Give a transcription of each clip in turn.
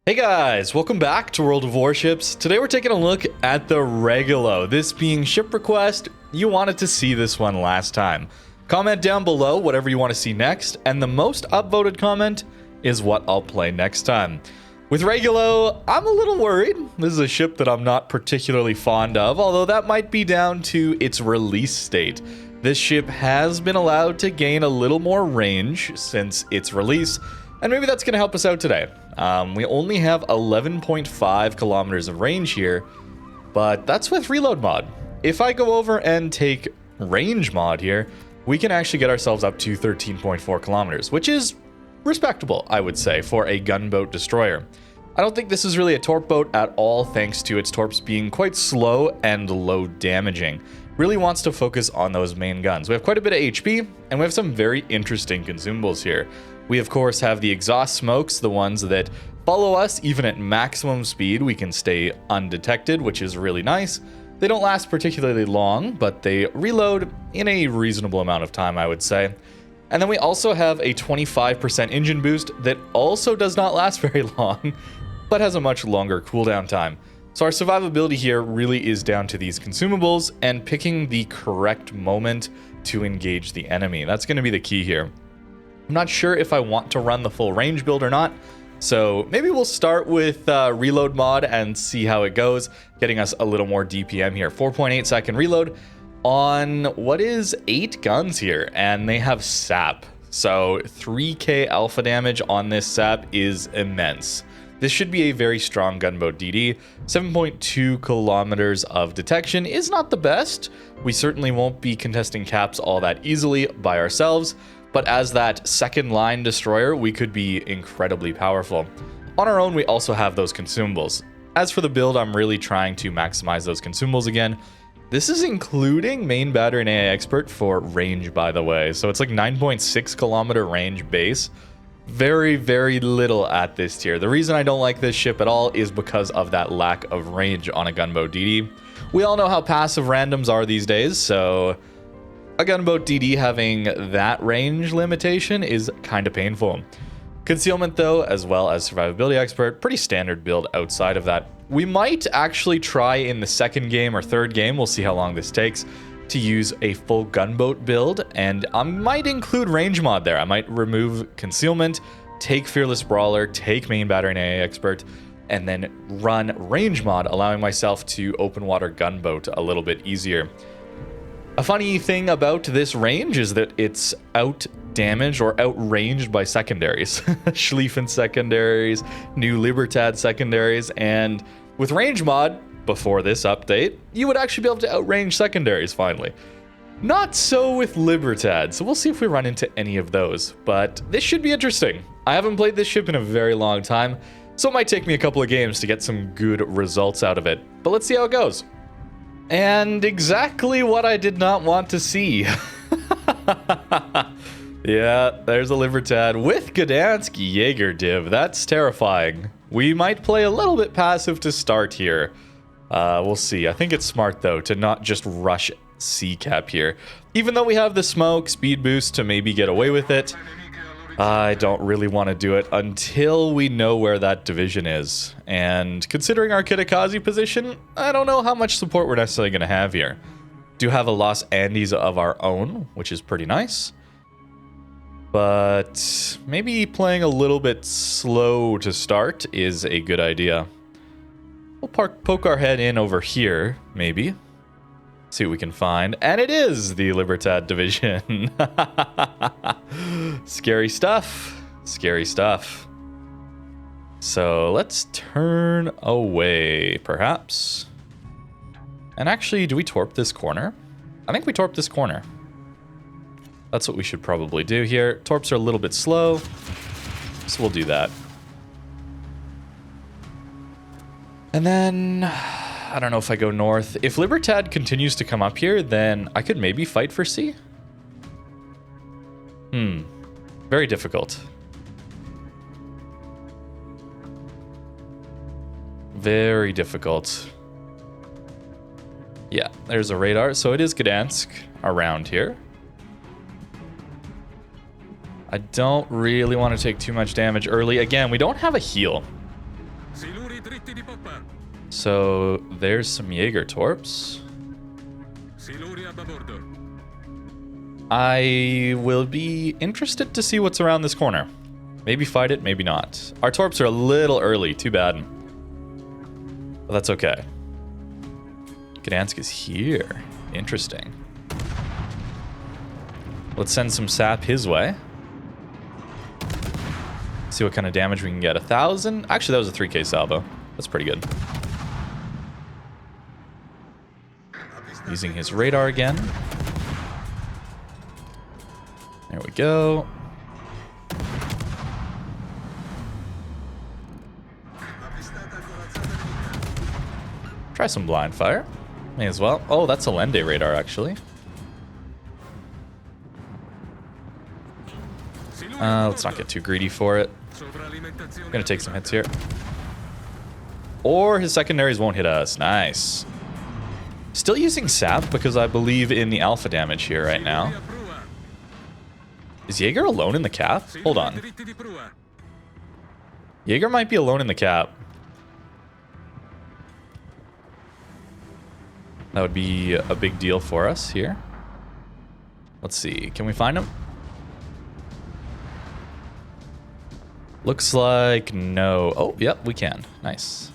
Hey guys, welcome back to World of Warships. Today we're taking a look at the Regolo, this being ship request. You wanted to see this one last time. Comment down below whatever you want to see next, and the most upvoted comment is what I'll play next time. With Regolo, I'm a little worried. This is a ship that I'm not particularly fond of, although that might be down to its release state. This ship has been allowed to gain a little more range since its release, and maybe that's going to help us out today. We only have 11.5 kilometers of range here, but that's with reload mod. If I go over and take range mod here, we can actually get ourselves up to 13.4 kilometers, which is respectable, I would say, for a gunboat destroyer. I don't think this is really a torp boat at all, thanks to its torps being quite slow and low damaging. Really wants to focus on those main guns. We have quite a bit of HP, and we have some very interesting consumables here. We, of course, have the exhaust smokes, the ones that follow us even at maximum speed. We can stay undetected, which is really nice. They don't last particularly long, but they reload in a reasonable amount of time, I would say. And then we also have a 25% engine boost that also does not last very long, but has a much longer cooldown time. So our survivability here really is down to these consumables and picking the correct moment to engage the enemy. That's going to be the key here. I'm not sure if I want to run the full range build or not, so maybe we'll start with reload mod and see how it goes, getting us a little more DPM here. 4.8 second reload on what is 8 guns here, and they have sap. So 3k alpha damage on this sap is immense. This should be a very strong gunboat DD. 7.2 kilometers of detection is not the best. We certainly won't be contesting caps all that easily by ourselves, but as that second line destroyer, we could be incredibly powerful. On our own, we also have those consumables. As for the build, I'm really trying to maximize those consumables again. This is including main battery and AI expert for range, by the way. So it's like 9.6 kilometer range base. Very, very little at this tier. The reason I don't like this ship at all is because of that lack of range on a gunboat DD. We all know how passive randoms are these days, so a gunboat DD having that range limitation is kind of painful. Concealment though, as well as survivability expert, pretty standard build outside of that. We might actually try in the second game or third game, we'll see how long this takes, to use a full gunboat build, and I might include range mod there. I might remove concealment, take fearless brawler, take main battery and AA expert, and then run range mod, allowing myself to open water gunboat a little bit easier. A funny thing about this range is that it's out-damaged or outranged by secondaries. Schlieffen secondaries, new Libertad secondaries, and with range mod, before this update, you would actually be able to outrange secondaries finally. Not so with Libertad, so we'll see if we run into any of those, but this should be interesting. I haven't played this ship in a very long time, so it might take me a couple of games to get some good results out of it, but let's see how it goes. And exactly what I did not want to see. Yeah, there's a Libertad with Gdansk Jaeger div. That's terrifying. We might play a little bit passive to start here. We'll see. I think it's smart, though, to not just rush C-cap here. Even though we have the smoke, speed boost to maybe get away with it, I don't really want to do it until we know where that division is. And considering our Kitakazi position, I don't know how much support we're necessarily going to have here. Do have a Los Andes of our own, which is pretty nice. But maybe playing a little bit slow to start is a good idea. We'll poke our head in over here, maybe. See what we can find. And it is the Libertad division. Scary stuff. Scary stuff. So let's turn away, perhaps. And actually, do we torp this corner? I think we torp this corner. That's what we should probably do here. Torps are a little bit slow, so we'll do that. And then I don't know if I go north. If Libertad continues to come up here, then I could maybe fight for C. Very difficult. Very difficult. Yeah, there's a radar. So it is Gdansk around here. I don't really want to take too much damage early. Again, we don't have a heal. So there's some Jaeger torps. I will be interested to see what's around this corner. Maybe fight it, maybe not. Our torps are a little early, too bad. But that's okay. Gdansk is here. Interesting. Let's send some sap his way. See what kind of damage we can get. 1,000? Actually, that was a 3k salvo. That's pretty good. Using his radar again. There we go. Try some blind fire. May as well. Oh, that's a Lende radar, actually. Let's not get too greedy for it. Gonna take some hits here. Or his secondaries won't hit us. Nice. Still using sap because I believe in the alpha damage here right now. Is Jaeger alone in the cap? Hold on. Jaeger might be alone in the cap. That would be a big deal for us here. Let's see. Can we find him? Looks like no. Oh, yep, we can. Nice.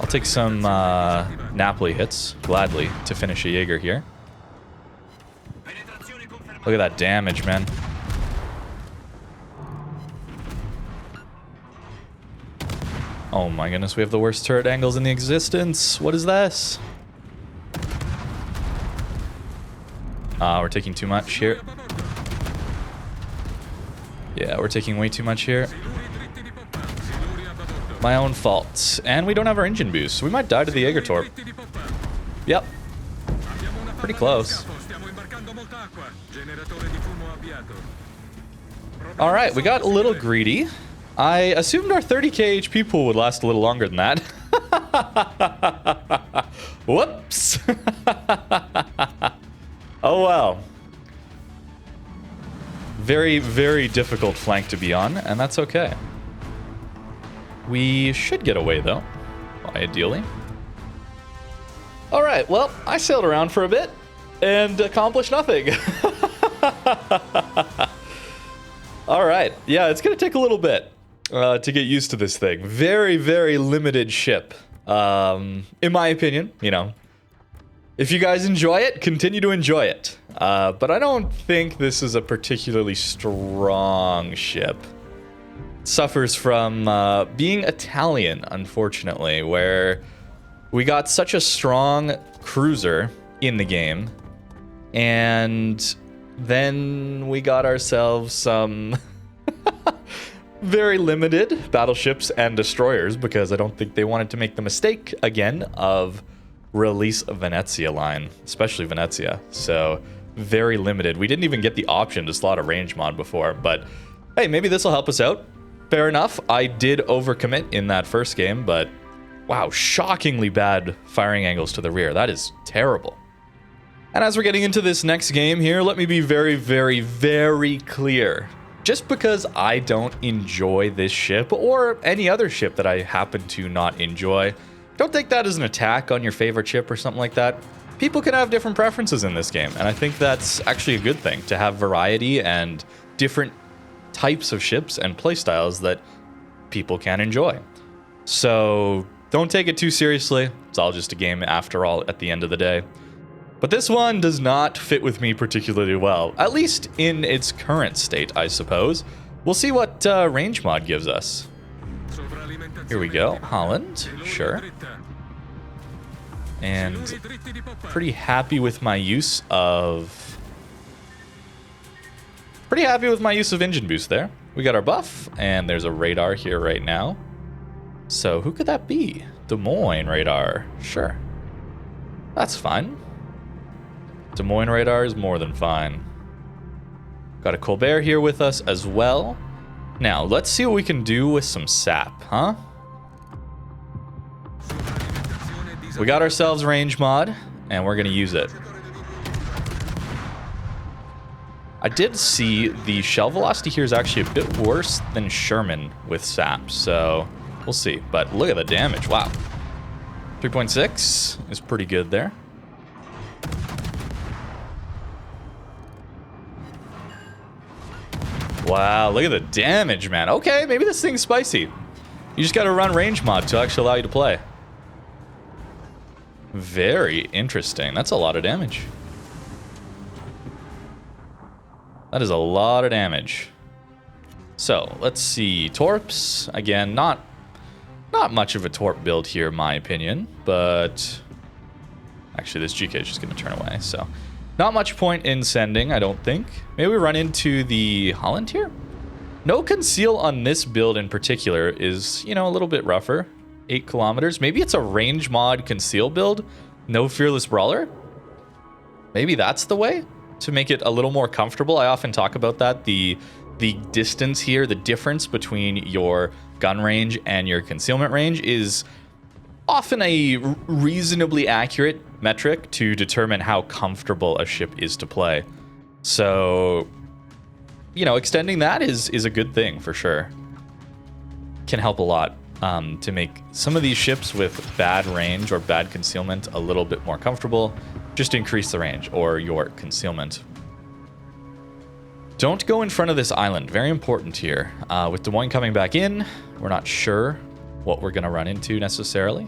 I'll take some Napoli hits, gladly, to finish a Jaeger here. Look at that damage, man. Oh my goodness, we have the worst turret angles in the existence. What is this? We're taking too much here. Yeah, we're taking way too much here. My own fault. And we don't have our engine boost, so we might die to the Jaeger torp. Yep. Pretty close. Alright, we got a little greedy. I assumed our 30k HP pool would last a little longer than that. Whoops. Oh well. Very, very difficult flank to be on, and that's okay. We should get away, though, ideally. Alright, well, I sailed around for a bit and accomplished nothing. Alright, yeah, it's going to take a little bit to get used to this thing. Very, very limited ship, in my opinion, you know. If you guys enjoy it, continue to enjoy it. But I don't think this is a particularly strong ship. It suffers from being Italian, unfortunately, where we got such a strong cruiser in the game, and then we got ourselves some very limited battleships and destroyers, because I don't think they wanted to make the mistake again of release a Venezia line, especially Venezia. So very limited. We didn't even get the option to slot a range mod before, but hey, maybe this will help us out. Fair enough. I did overcommit in that first game, but wow, shockingly bad firing angles to the rear. That is terrible. And as we're getting into this next game here, let me be very, very, very clear. Just because I don't enjoy this ship or any other ship that I happen to not enjoy, don't take that as an attack on your favorite ship or something like that. People can have different preferences in this game, and I think that's actually a good thing, to have variety and different types of ships and playstyles that people can enjoy. So don't take it too seriously. It's all just a game after all at the end of the day. But this one does not fit with me particularly well, at least in its current state, I suppose. We'll see what range mod gives us. Here we go, Holland, sure. And pretty happy with my use of... engine boost there. We got our buff, and there's a radar here right now. So who could that be? Des Moines radar, sure. That's fine. Des Moines radar is more than fine. Got a Colbert here with us as well. Now, let's see what we can do with some sap, huh? We got ourselves range mod, and we're going to use it. I did see the shell velocity here is actually a bit worse than Sherman with sap, so we'll see. But look at the damage. Wow. 3.6 is pretty good there. Wow, look at the damage, man. Okay, maybe this thing's spicy. You just got to run range mod to actually allow you to play. Very interesting. That's a lot of damage. That is a lot of damage. So, let's see. Torps. Again, not much of a Torp build here, in my opinion. But actually, this GK is just going to turn away. So, not much point in sending, I don't think. Maybe we run into the Holland here? No conceal on this build in particular is, you know, a little bit rougher. 8 kilometers. Maybe it's a range mod conceal build. No fearless brawler. Maybe that's the way to make it a little more comfortable. I often talk about that. The distance here, the difference between your gun range and your concealment range is often a reasonably accurate metric to determine how comfortable a ship is to play. So, you know, extending that is a good thing for sure. Can help a lot to make some of these ships with bad range or bad concealment a little bit more comfortable. Just increase the range or your concealment. Don't go in front of this island. Very important here. With Des Moines coming back in, we're not sure what we're going to run into necessarily.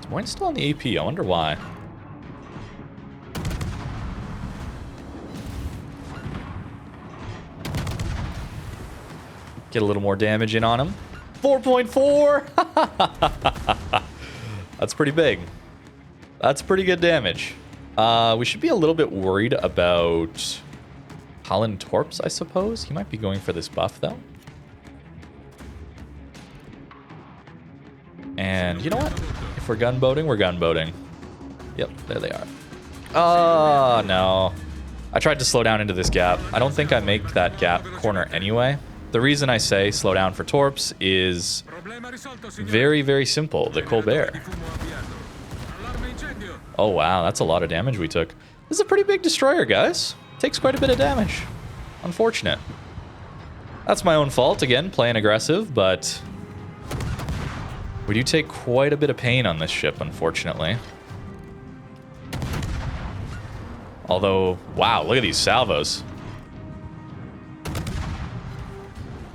Des Moines still on the AP. I wonder why. Get a little more damage in on him. 4.4! That's pretty big. That's pretty good damage. We should be a little bit worried about Holland Torps, I suppose. He might be going for this buff, though. And you know what? If we're gunboating, we're gunboating. Yep, there they are. Oh, no. I tried to slow down into this gap. I don't think I make that gap corner anyway. The reason I say slow down for Torps is very, very simple. The Colbert. Oh, wow. That's a lot of damage we took. This is a pretty big destroyer, guys. Takes quite a bit of damage. Unfortunate. That's my own fault, again, playing aggressive, but we do take quite a bit of pain on this ship, unfortunately. Although, wow, look at these salvos.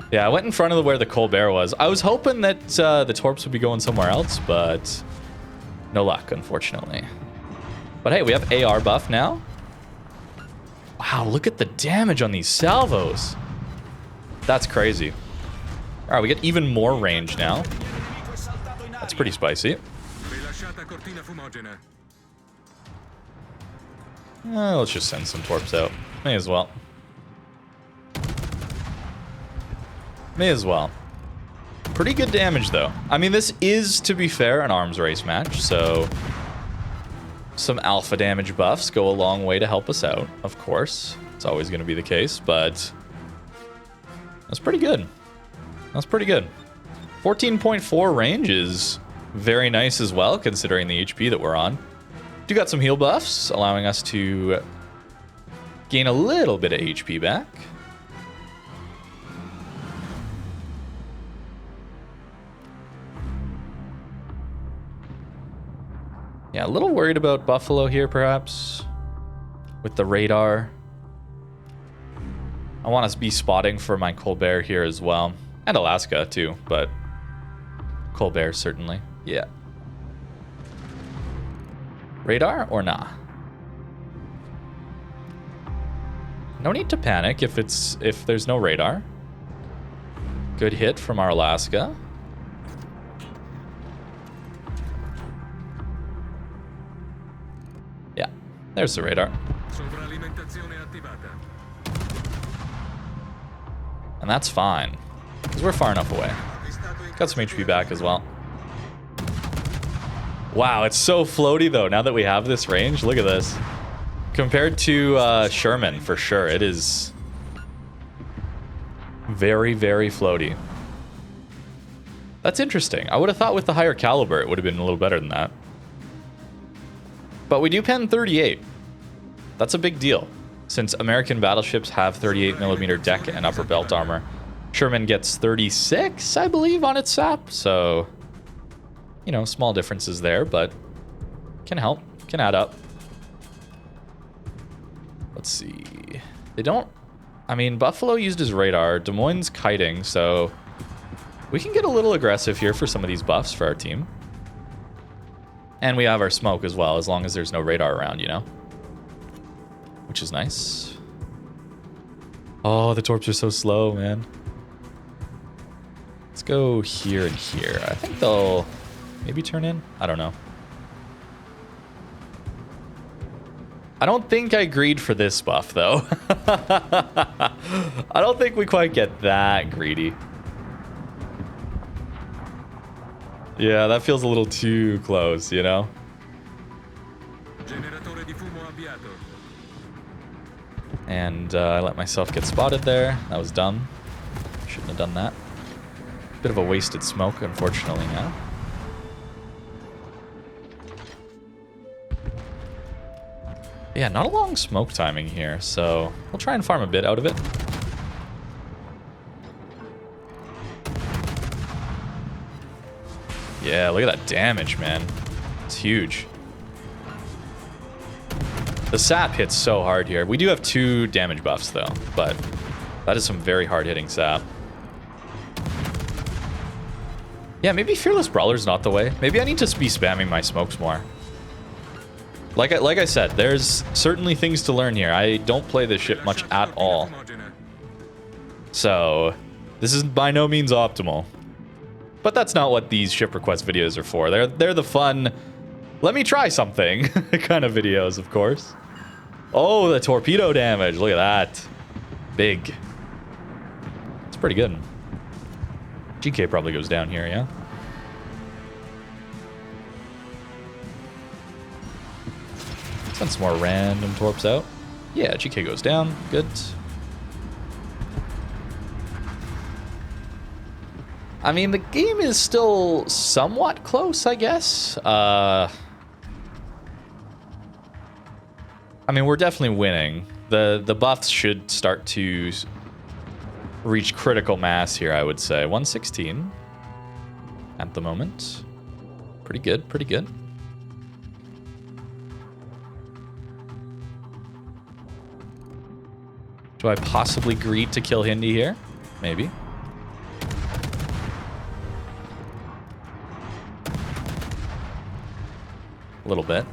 Yeah, I went in front of where the Colbert was. I was hoping that the Torps would be going somewhere else, but no luck, unfortunately. But hey, we have AR buff now. Wow, look at the damage on these salvos. That's crazy. All right, we get even more range now. That's pretty spicy. Let's just send some Torps out. May as well. May as well. Pretty good damage, though. I mean, this is, to be fair, an arms race match, so some alpha damage buffs go a long way to help us out, of course. It's always going to be the case, but that's pretty good. That's pretty good. 14.4 range is very nice as well, considering the HP that we're on. Do got some heal buffs, allowing us to gain a little bit of HP back. Yeah, a little worried about Buffalo here, perhaps, with the radar. I want to be spotting for my Colbert here as well. And Alaska, too, but Colbert, certainly. Yeah. Radar or nah? No need to panic if there's no radar. Good hit from our Alaska. Yeah, there's the radar. And that's fine, because we're far enough away. Got some HP back as well. Wow, it's so floaty, though, now that we have this range. Look at this. Compared to Sherman, for sure, it is very, very floaty. That's interesting. I would have thought with the higher caliber, it would have been a little better than that. But we do pen 38. That's a big deal, since American battleships have 38mm deck and upper belt armor. Sherman gets 36, I believe, on its SAP, so, you know, small differences there, but can help, can add up. Let's see. They don't... I mean, Buffalo used his radar. Des Moines kiting, so we can get a little aggressive here for some of these buffs for our team. And we have our smoke as well, as long as there's no radar around, you know? Which is nice. Oh, the torps are so slow, man. Let's go here and here. I think they'll maybe turn in. I don't know. I don't think I agreed for this buff, though. I don't think we quite get that greedy. Yeah, that feels a little too close, you know? And I let myself get spotted there. That was dumb. Shouldn't have done that. Bit of a wasted smoke, unfortunately, now. Yeah, not a long smoke timing here, so we'll try and farm a bit out of it. Yeah, look at that damage, man. It's huge. The sap hits so hard here. We do have 2 damage buffs, though, but that is some very hard-hitting sap. Yeah, maybe Fearless Brawler's not the way. Maybe I need to be spamming my smokes more. Like I said, there's certainly things to learn here. I don't play this ship much at all. So, this is by no means optimal. But that's not what these ship request videos are for. They're the fun, let me try something kind of videos, of course. Oh, the torpedo damage. Look at that. Big. It's pretty good. GK probably goes down here, yeah? Send some more random torps out. Yeah, GK goes down. Good. I mean, the game is still somewhat close, I guess. I mean, we're definitely winning. The buffs should start to reach critical mass here, I would say. 116 at the moment. Pretty good, pretty good. Do I possibly greed to kill Hindi here? Maybe. A little bit.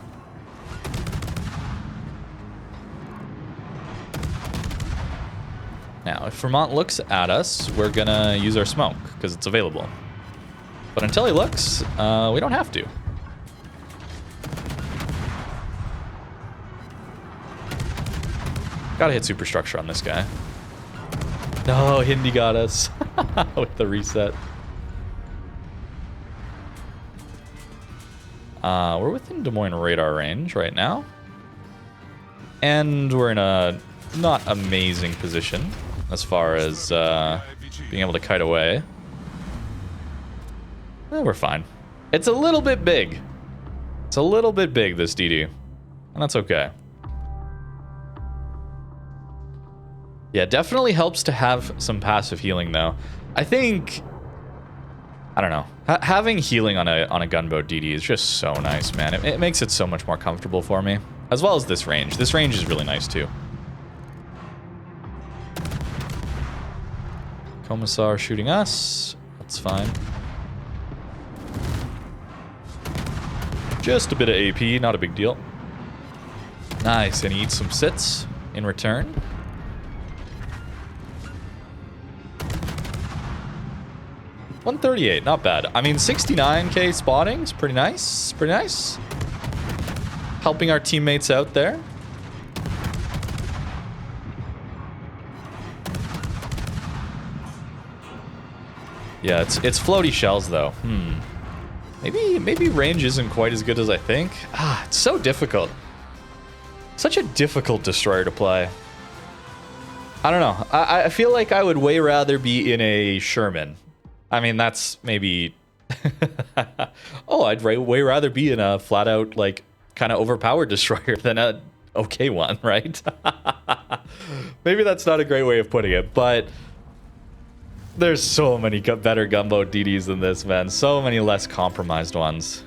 Now, if Vermont looks at us, we're gonna use our smoke, because it's available. But until he looks, we don't have to. Gotta hit superstructure on this guy. No, Hindi got us with the reset. We're within Des Moines radar range right now. And we're in a not amazing position as far as being able to kite away. We're fine. It's a little bit big. It's a little bit big, this DD. And that's okay. Yeah, definitely helps to have some passive healing, though. I think... I don't know. Having healing on a gunboat DD is just so nice, man. It makes it so much more comfortable for me. As well as this range. This range is really nice, too. Commissar shooting us. That's fine. Just a bit of AP, not a big deal. Nice, and he eats some sits in return. $138, not bad. I mean, 69k spotting is pretty nice. Pretty nice. Helping our teammates out there. Yeah, it's floaty shells though. Maybe range isn't quite as good as I think. It's so difficult. Such a difficult destroyer to play. I don't know. I feel like I would way rather be in a Sherman. I mean, that's maybe... oh, I'd way rather be in a flat-out, like, kind of overpowered destroyer than a okay one, right? Maybe that's not a great way of putting it, but there's so many better gunboat DDs than this, man. So many less compromised ones.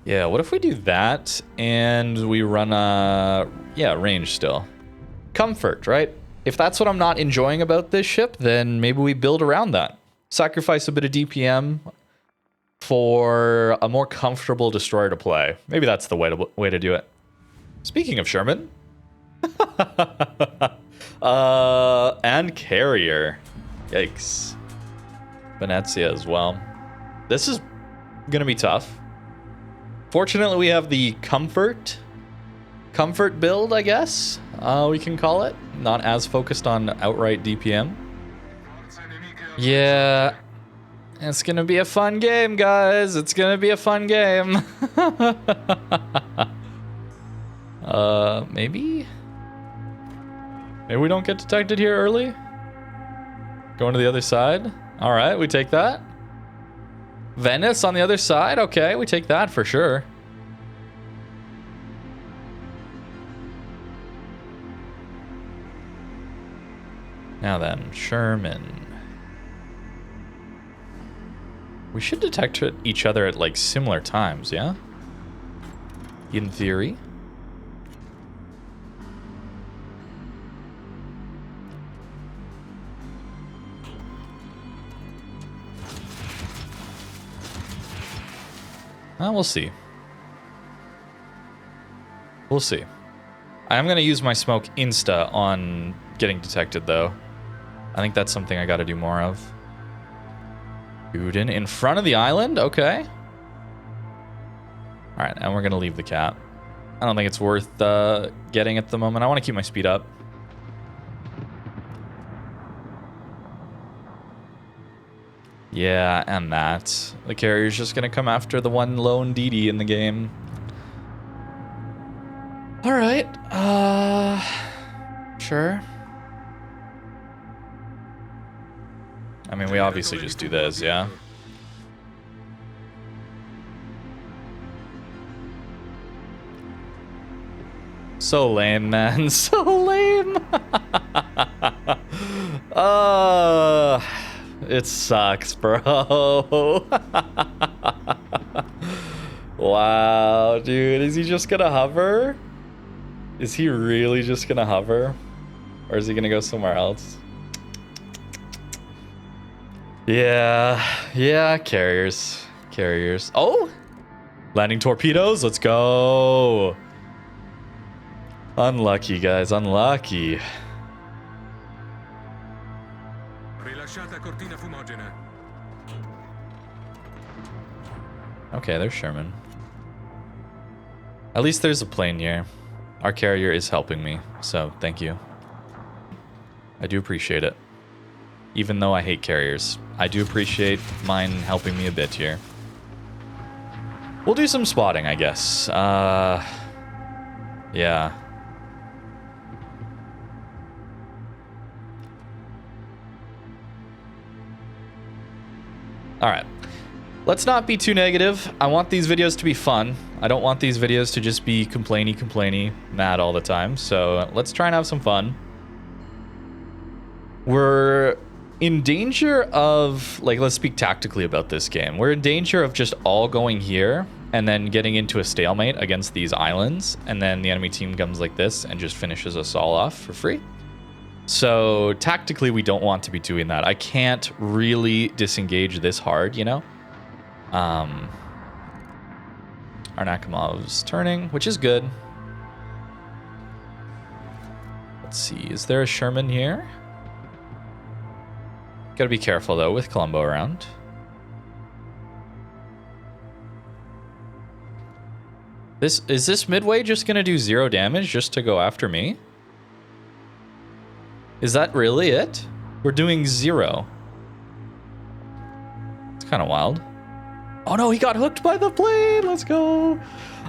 Yeah, what if we do that and we run range still? Comfort, right? If that's what I'm not enjoying about this ship, then maybe we build around that. Sacrifice a bit of DPM for a more comfortable destroyer to play. Maybe that's the way to do it. Speaking of Sherman. And carrier. Yikes. Venezia as well. This is going to be tough. Fortunately, we have the comfort build, I guess. We can call it. Not as focused on outright DPM. Yeah. It's going to be a fun game, guys. It's going to be a fun game. Maybe? Maybe we don't get detected here early? Going to the other side? All right, we take that. Venice on the other side? Okay, we take that for sure. Now then, Sherman. We should detect each other at like similar times, yeah? In theory. We'll see. We'll see. I'm going to use my smoke insta on getting detected, though. I think that's something I got to do more of. Uden in front of the island? Okay. Alright, and we're going to leave the cap. I don't think it's worth getting at the moment. I want to keep my speed up. Yeah, and that. The carrier's just gonna come after the one lone DD in the game. Alright, sure. I mean, we obviously just do this, yeah? So lame, man. So lame! It sucks, bro. Wow, dude. Is he just gonna hover? Is he really just gonna hover? Or is he gonna go somewhere else? Yeah, carriers. Carriers. Oh! Landing torpedoes, let's go. Unlucky, guys, unlucky. Okay, there's Sherman. At least there's a plane here. Our carrier is helping me, so thank you. I do appreciate it. Even though I hate carriers, I do appreciate mine helping me a bit here. We'll do some spotting, I guess. Yeah. Alright. Let's not be too negative. I want these videos to be fun. I don't want these videos to just be complainy, mad all the time. So let's try and have some fun. We're in danger of, like, let's speak tactically about this game. We're in danger of just all going here and then getting into a stalemate against these islands. And then the enemy team comes like this and just finishes us all off for free. So tactically, we don't want to be doing that. I can't really disengage this hard, you know? Our Nakamov's turning, which is good. Let's see, is there a Sherman here? Gotta be careful though with Colombo around. Is this Midway just gonna do 0 damage just to go after me? Is that really it? We're doing 0. It's kind of wild. Oh no, he got hooked by the plane. Let's go.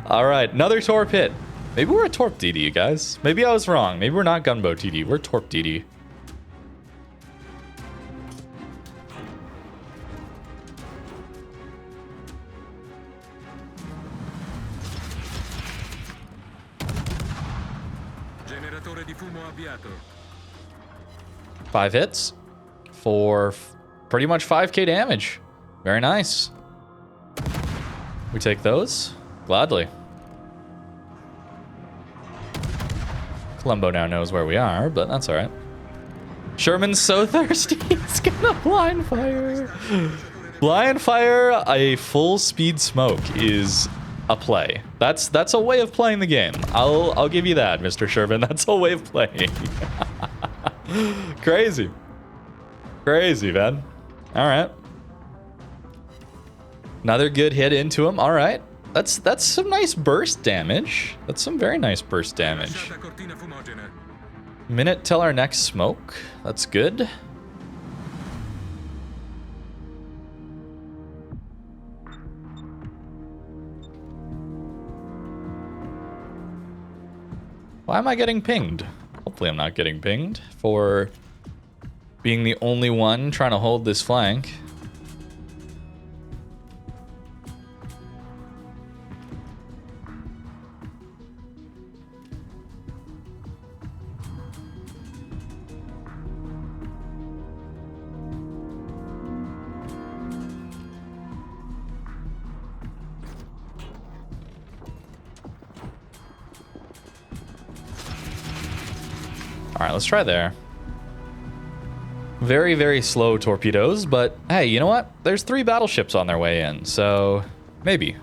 All right, another torp hit. Maybe we're a torp DD, you guys. Maybe I was wrong. Maybe we're not gunboat DD. We're torp DD. 5 hits for pretty much 5k damage. Very nice. We take those gladly. Columbo now knows where we are, but that's all right. Sherman's so thirsty, he's gonna blind fire. Blind fire a full speed smoke is a play. That's a way of playing the game. I'll give you that, Mr. Sherman. That's a way of playing. Crazy. Crazy, man. All right. Another good hit into him. All right. That's some nice burst damage. That's some very nice burst damage. Minute till our next smoke. That's good. Why am I getting pinged? Hopefully I'm not getting pinged for being the only one trying to hold this flank. All right, let's try there. Very, very slow torpedoes, but hey, you know what? There's 3 battleships on their way in, so maybe.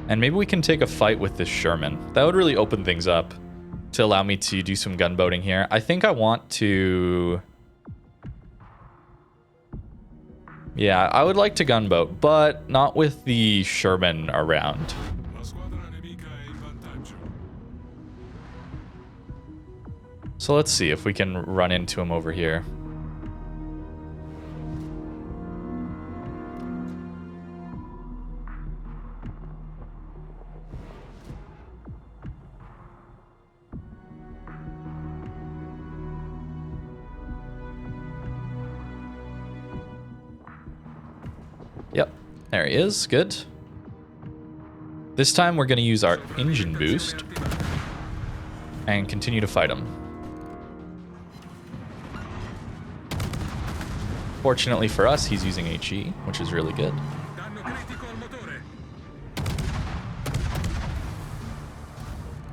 And maybe we can take a fight with this Sherman. That would really open things up to allow me to do some gunboating here. I think I want to... Yeah, I would like to gunboat, but not with the Sherman around. So let's see if we can run into him over here. Yep, there he is. Good. This time we're going to use our engine boost and continue to fight him. Fortunately for us, he's using HE, which is really good.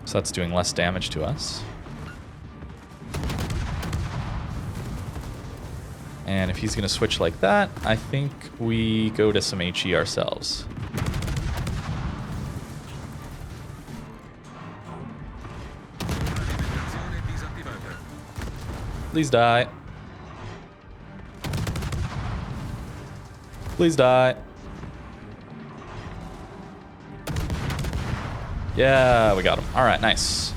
So that's doing less damage to us. And if he's going to switch like that, I think we go to some HE ourselves. Please die. Please die. Yeah, we got him. All right, nice.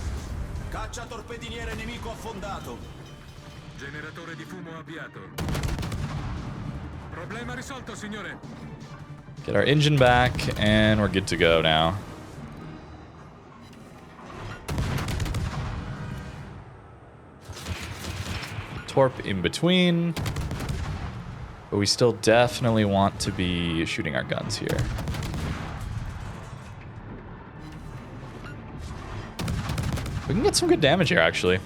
Get our engine back, and we're good to go now. Torp in between. But we still definitely want to be shooting our guns here. We can get some good damage here, actually.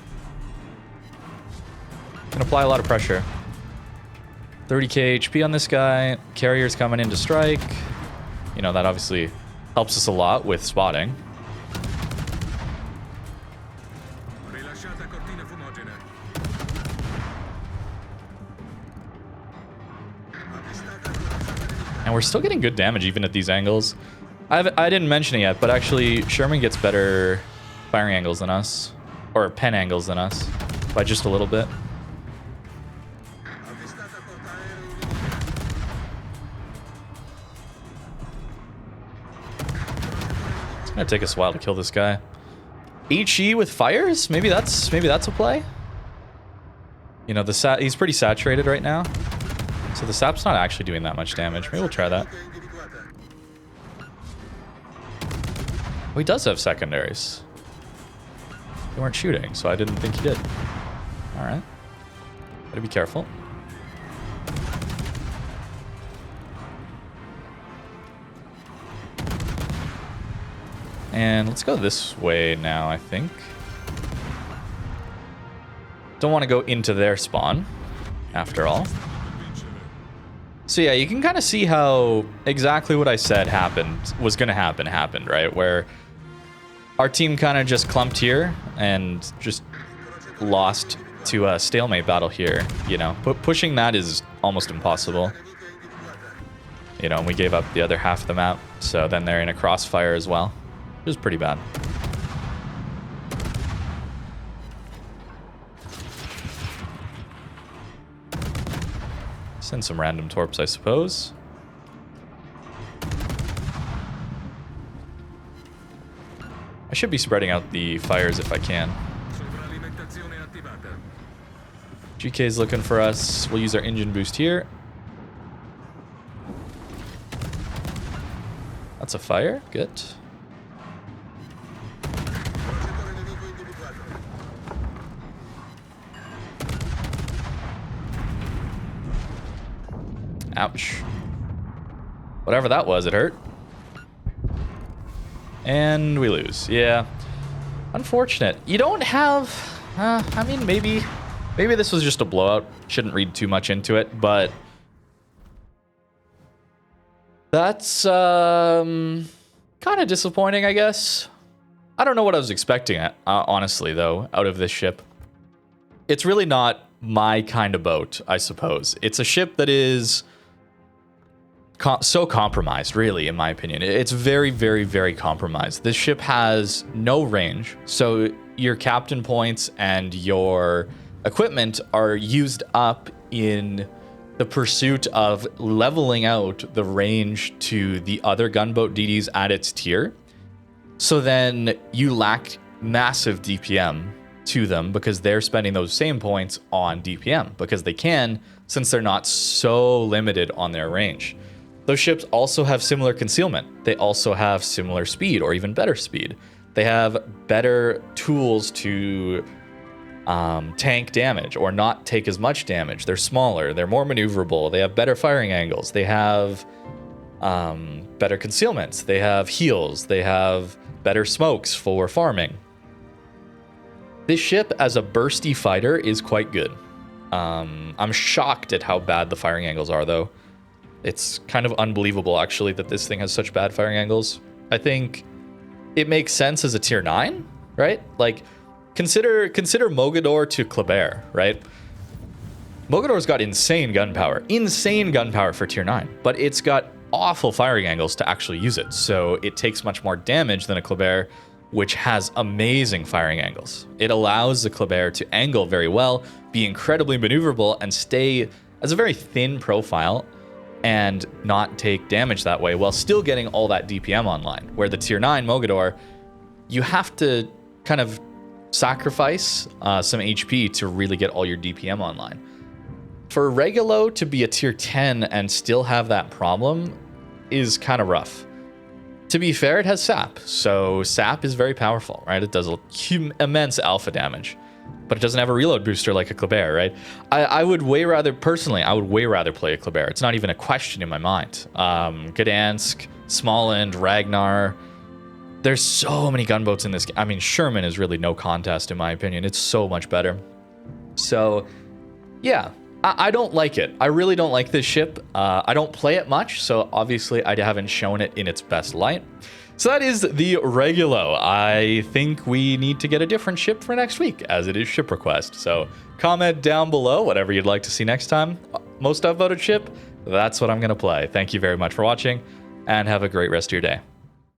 Can apply a lot of pressure. 30k HP on this guy. Carrier's coming in to strike. You know, that obviously helps us a lot with spotting. And we're still getting good damage even at these angles. I didn't mention it yet, but actually Sherman gets better firing angles than us. Or pen angles than us. By just a little bit. It's gonna take us a while to kill this guy. HE with fires? Maybe that's a play? You know, he's pretty saturated right now. So the sap's not actually doing that much damage. Maybe we'll try that. Oh, he does have secondaries. They weren't shooting, so I didn't think he did. Alright. Gotta be careful. And let's go this way now, I think. Don't want to go into their spawn, after all. So yeah, you can kind of see how exactly what I said was going to happened, right? Where our team kind of just clumped here and just lost to a stalemate battle here, you know. But pushing that is almost impossible. You know, and we gave up the other half of the map, so then they're in a crossfire as well. It was pretty bad. Send some random torps, I suppose. I should be spreading out the fires if I can. GK's looking for us. We'll use our engine boost here. That's a fire. Good. Ouch. Whatever that was, it hurt. And we lose. Yeah. Unfortunate. You don't have... I mean, maybe this was just a blowout. Shouldn't read too much into it, but... That's kind of disappointing, I guess. I don't know what I was expecting, honestly, though, out of this ship. It's really not my kind of boat, I suppose. It's a ship that is so compromised, really, in my opinion. It's very, very, very compromised. This ship has no range, so your captain points and your equipment are used up in the pursuit of leveling out the range to the other gunboat DDs at its tier. So then you lack massive DPM to them because they're spending those same points on DPM because they can, since they're not so limited on their range. Those ships also have similar concealment. They also have similar speed or even better speed. They have better tools to tank damage or not take as much damage. They're smaller, they're more maneuverable, they have better firing angles, they have better concealments, they have heals, they have better smokes for farming. This ship as a bursty fighter is quite good. I'm shocked at how bad the firing angles are, though. It's kind of unbelievable, actually, that this thing has such bad firing angles. I think it makes sense as a tier 9, right? Like, Consider Mogador to Kleber, right? Mogador's got insane gunpowder for tier 9, but it's got awful firing angles to actually use it, so it takes much more damage than a Kleber, which has amazing firing angles. It allows the Kleber to angle very well, be incredibly maneuverable, and stay as a very thin profile and not take damage that way while still getting all that DPM online, where the tier 9 Mogador, you have to kind of sacrifice some HP to really get all your DPM online. For Regolo to be a tier 10 and still have that problem is kind of rough. To be fair, it has sap, so sap is very powerful, right? It does immense alpha damage, but it doesn't have a reload booster like a Kleber, right? I would way rather play a Kleber. It's not even a question in my mind. Gdansk, Smolensk, Ragnar. There's so many gunboats in this game. I mean, Sherman is really no contest, in my opinion. It's so much better. So, yeah, I don't like it. I really don't like this ship. I don't play it much, so obviously I haven't shown it in its best light. So that is the Regolo. I think we need to get a different ship for next week, as it is ship request. So comment down below whatever you'd like to see next time. Most upvoted ship, that's what I'm going to play. Thank you very much for watching, and have a great rest of your day.